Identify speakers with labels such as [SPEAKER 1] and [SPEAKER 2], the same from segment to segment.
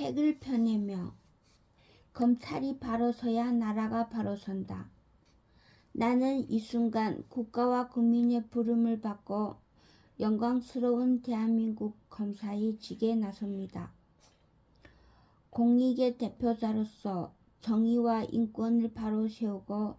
[SPEAKER 1] 책을 펴내며 검찰이 바로 서야 나라가 바로 선다. 나는 이 순간 국가와 국민의 부름을 받고 영광스러운 대한민국 검사의 직에 나섭니다. 공익의 대표자로서 정의와 인권을 바로 세우고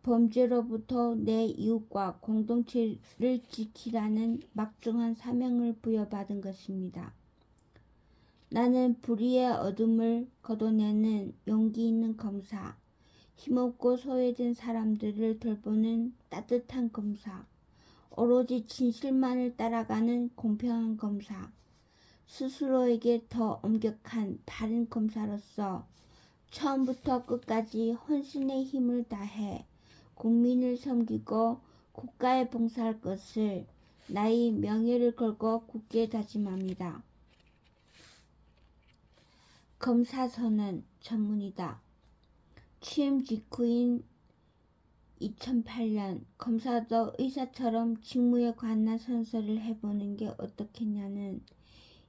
[SPEAKER 1] 범죄로부터 내 이웃과 공동체를 지키라는 막중한 사명을 부여받은 것입니다. 나는 불의의 어둠을 걷어내는 용기 있는 검사, 힘없고 소외된 사람들을 돌보는 따뜻한 검사, 오로지 진실만을 따라가는 공평한 검사, 스스로에게 더 엄격한 바른 검사로서 처음부터 끝까지 혼신의 힘을 다해 국민을 섬기고 국가에 봉사할 것을 나의 명예를 걸고 굳게 다짐합니다. 검사선언 전문이다. 취임 직후인 2008년 검사도 의사처럼 직무에 관한 선서를 해보는 게 어떻겠냐는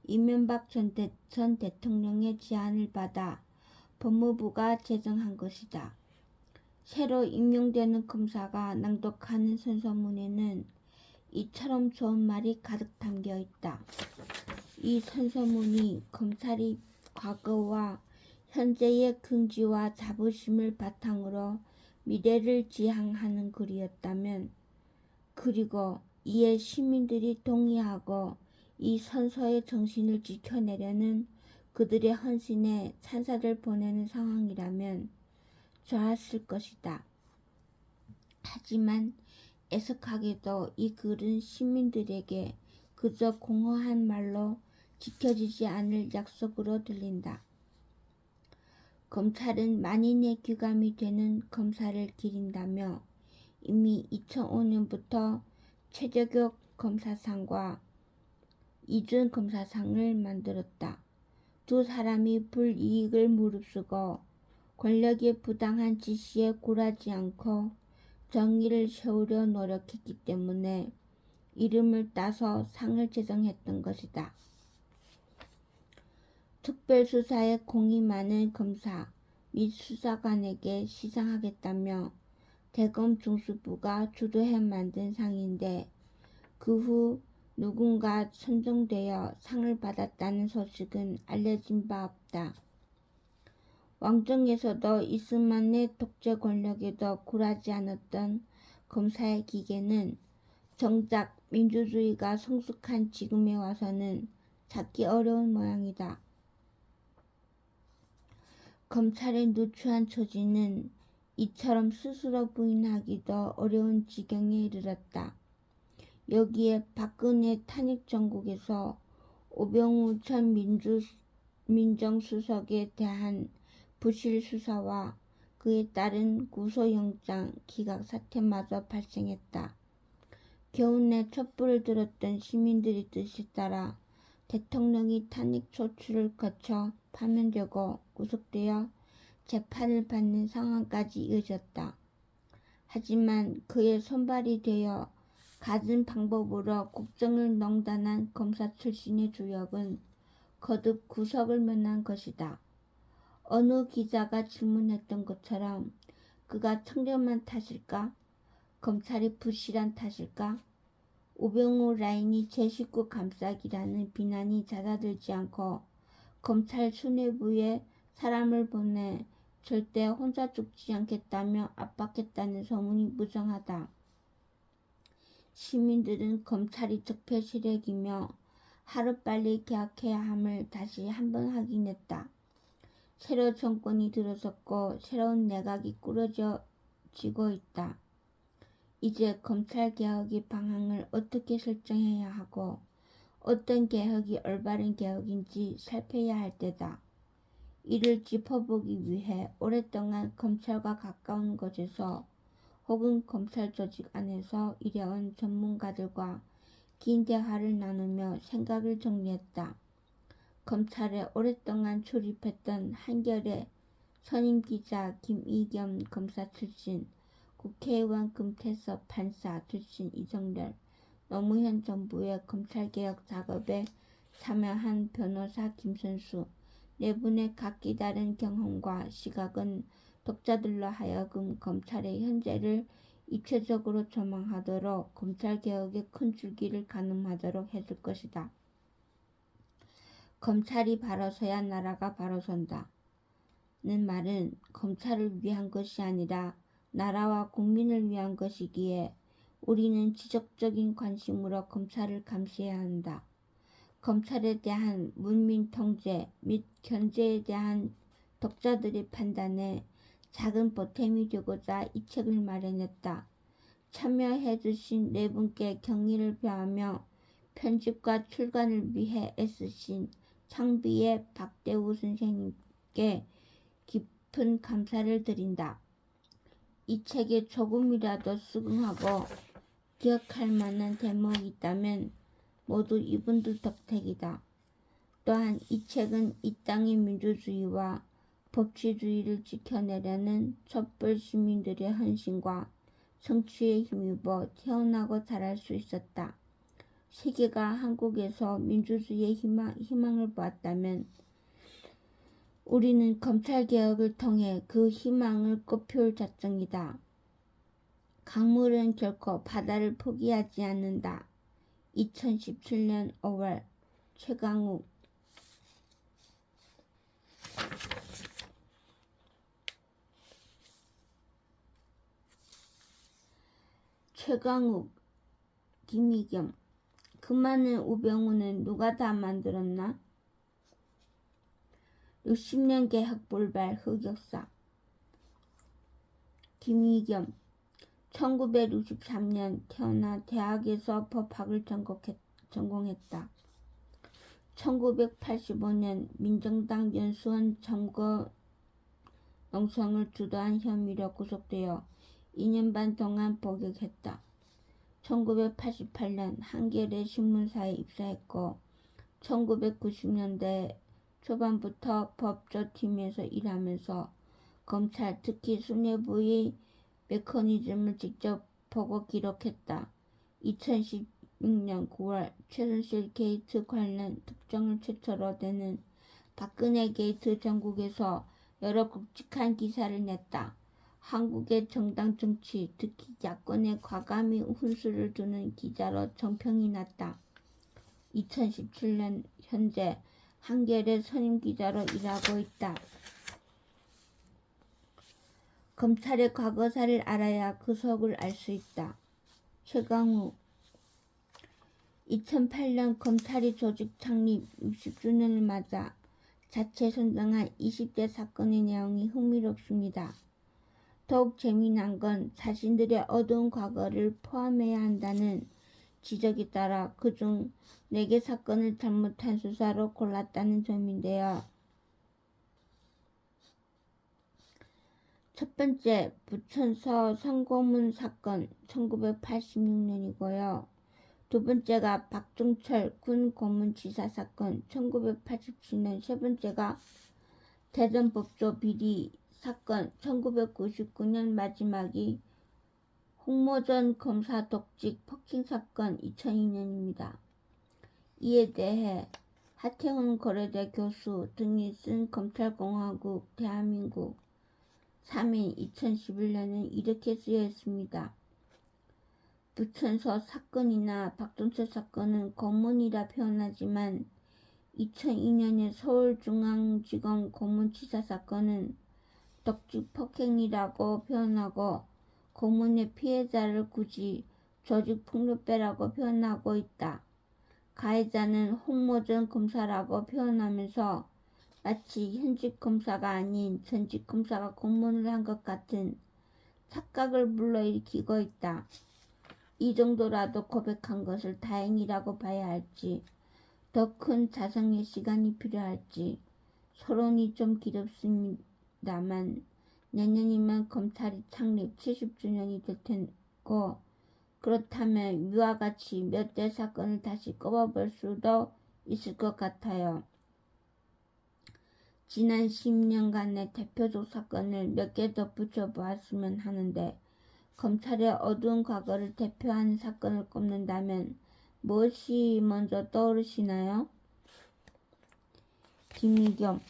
[SPEAKER 1] 이명박 전 대통령의 제안을 받아 법무부가 제정한 것이다. 새로 임명되는 검사가 낭독하는 선서문에는 이처럼 좋은 말이 가득 담겨 있다. 이 선서문이 검찰이 과거와 현재의 긍지와 자부심을 바탕으로 미래를 지향하는 글이었다면, 그리고 이에 시민들이 동의하고 이 선서의 정신을 지켜내려는 그들의 헌신에 찬사를 보내는 상황이라면 좋았을 것이다. 하지만 애석하게도 이 글은 시민들에게 그저 공허한 말로 지켜지지 않을 약속으로 들린다. 검찰은 만인의 귀감이 되는 검사를 기린다며 이미 2005년부터 최저격 검사상과 이준 검사상을 만들었다. 두 사람이 불이익을 무릅쓰고 권력의 부당한 지시에 굴하지 않고 정의를 세우려 노력했기 때문에 이름을 따서 상을 제정했던 것이다. 특별수사에 공이 많은 검사 및 수사관에게 시상하겠다며 대검 중수부가 주도해 만든 상인데, 그 후 누군가 선정되어 상을 받았다는 소식은 알려진 바 없다. 왕정에서도 이승만의 독재 권력에도 굴하지 않았던 검사의 기계는 정작 민주주의가 성숙한 지금에 와서는 찾기 어려운 모양이다. 검찰의 누추한 처지는 이처럼 스스로 부인하기도 어려운 지경에 이르렀다. 여기에 박근혜 탄핵 정국에서 오병우 전 민정수석에 대한 부실 수사와 그에 따른 구속영장 기각 사태마저 발생했다. 겨우내 촛불을 들었던 시민들의 뜻에 따라 대통령이 탄핵 소추를 거쳐 파면되고 구속되어 재판을 받는 상황까지 이어졌다. 하지만 그의 손발이 되어 갖은 방법으로 국정을 농단한 검사 출신의 주역은 거듭 구속을 면한 것이다. 어느 기자가 질문했던 것처럼 그가 청렴한 탓일까? 검찰이 부실한 탓일까? 오병우 라인이 제19 감싸기라는 비난이 잦아들지 않고 검찰 수뇌부에 사람을 보내 절대 혼자 죽지 않겠다며 압박했다는 소문이 무성하다. 시민들은 검찰이 적폐 세력이며 하루빨리 개혁해야 함을 다시 한번 확인했다. 새로 정권이 들어섰고 새로운 내각이 꾸려지고 있다. 이제 검찰개혁의 방향을 어떻게 설정해야 하고 어떤 개혁이 올바른 개혁인지 살펴야 할 때다. 이를 짚어보기 위해 오랫동안 검찰과 가까운 곳에서 혹은 검찰 조직 안에서 일해온 전문가들과 긴 대화를 나누며 생각을 정리했다. 검찰에 오랫동안 출입했던 한겨레 선임기자 김의겸 검사 출신, 국회의원 금태섭 판사 출신 이정렬, 노무현 정부의 검찰개혁 작업에 참여한 변호사 김선수, 네 분의 각기 다른 경험과 시각은 독자들로 하여금 검찰의 현재를 입체적으로 조망하도록 검찰개혁의 큰 줄기를 가늠하도록 해줄 것이다. 검찰이 바로 서야 나라가 바로 선다. 는 말은 검찰을 위한 것이 아니라 나라와 국민을 위한 것이기에 우리는 지적적인 관심으로 검찰을 감시해야 한다. 검찰에 대한 문민 통제 및 견제에 대한 독자들의 판단에 작은 보탬이 되고자 이 책을 마련했다. 참여해 주신 네 분께 경의를 표하며 편집과 출간을 위해 애쓰신 창비의 박대우 선생님께 깊은 감사를 드린다. 이 책에 조금이라도 수긍하고 기억할 만한 대목이 있다면 모두 이분들 덕택이다. 또한 이 책은 이 땅의 민주주의와 법치주의를 지켜내려는 촛불 시민들의 헌신과 성취에 힘입어 태어나고 자랄 수 있었다. 세계가 한국에서 민주주의의 희망을 보았다면 우리는 검찰개혁을 통해 그 희망을 꽃피울 작정이다. 강물은 결코 바다를 포기하지 않는다. 2017년 5월 최강욱. 최강욱, 김희겸. 그 많은 우병우는 누가 다 만들었나? 60년 개혁 불발 흑역사. 김희겸. 1963년 태어나 대학에서 법학을 전공했다. 1985년 민정당 연수원 점거 농성을 주도한 혐의로 구속되어 2년 반 동안 복역했다. 1988년 한겨레 신문사에 입사했고 1990년대 초반부터 법조팀에서 일하면서 검찰 특히 수뇌부의 메커니즘을 직접 보고 기록했다. 2016년 9월 최순실 게이트 관련 특정을 최초로 되는 박근혜 게이트 전국에서 여러 굵직한 기사를 냈다. 한국의 정당 정치, 특히 야권에 과감히 훈수를 두는 기자로 정평이 났다. 2017년 현재 한겨레 선임 기자로 일하고 있다. 검찰의 과거사를 알아야 그 속을 알 수 있다. 최강욱. 2008년 검찰이 조직 창립 60주년을 맞아 자체 선정한 20대 사건의 내용이 흥미롭습니다. 더욱 재미난 건 자신들의 어두운 과거를 포함해야 한다는 지적에 따라 그중 4개 사건을 잘못한 수사로 골랐다는 점인데요. 첫 번째, 부천서 성고문 사건 1986년이고요. 두 번째가 박종철 군 고문치사 사건 1987년, 세 번째가 대전법조 비리 사건 1999년, 마지막이 홍모전 검사 독직 폭행 사건 2002년입니다. 이에 대해 하태훈 고려대 교수 등이 쓴 검찰공화국 대한민국 3인 2011년은 이렇게 쓰여 있습니다. 부천서 사건이나 박종철 사건은 고문이라 표현하지만 2002년의 서울중앙지검 고문치사 사건은 독직 폭행이라고 표현하고 고문의 피해자를 굳이 조직폭력배라고 표현하고 있다. 가해자는 홍모전 검사라고 표현하면서 마치 현직 검사가 아닌 전직 검사가 고문을 한 것 같은 착각을 불러일으키고 있다. 이 정도라도 고백한 것을 다행이라고 봐야 할지, 더 큰 자성의 시간이 필요할지 서론이 좀 길었습니다만 내년이면 검찰이 창립 70주년이 될 테고, 그렇다면 위와 같이 몇 대 사건을 다시 꼽아볼 수도 있을 것 같아요. 지난 10년간의 대표적 사건을 몇 개 덧붙여 보았으면 하는데, 검찰의 어두운 과거를 대표하는 사건을 꼽는다면 무엇이 먼저 떠오르시나요? 김희겸.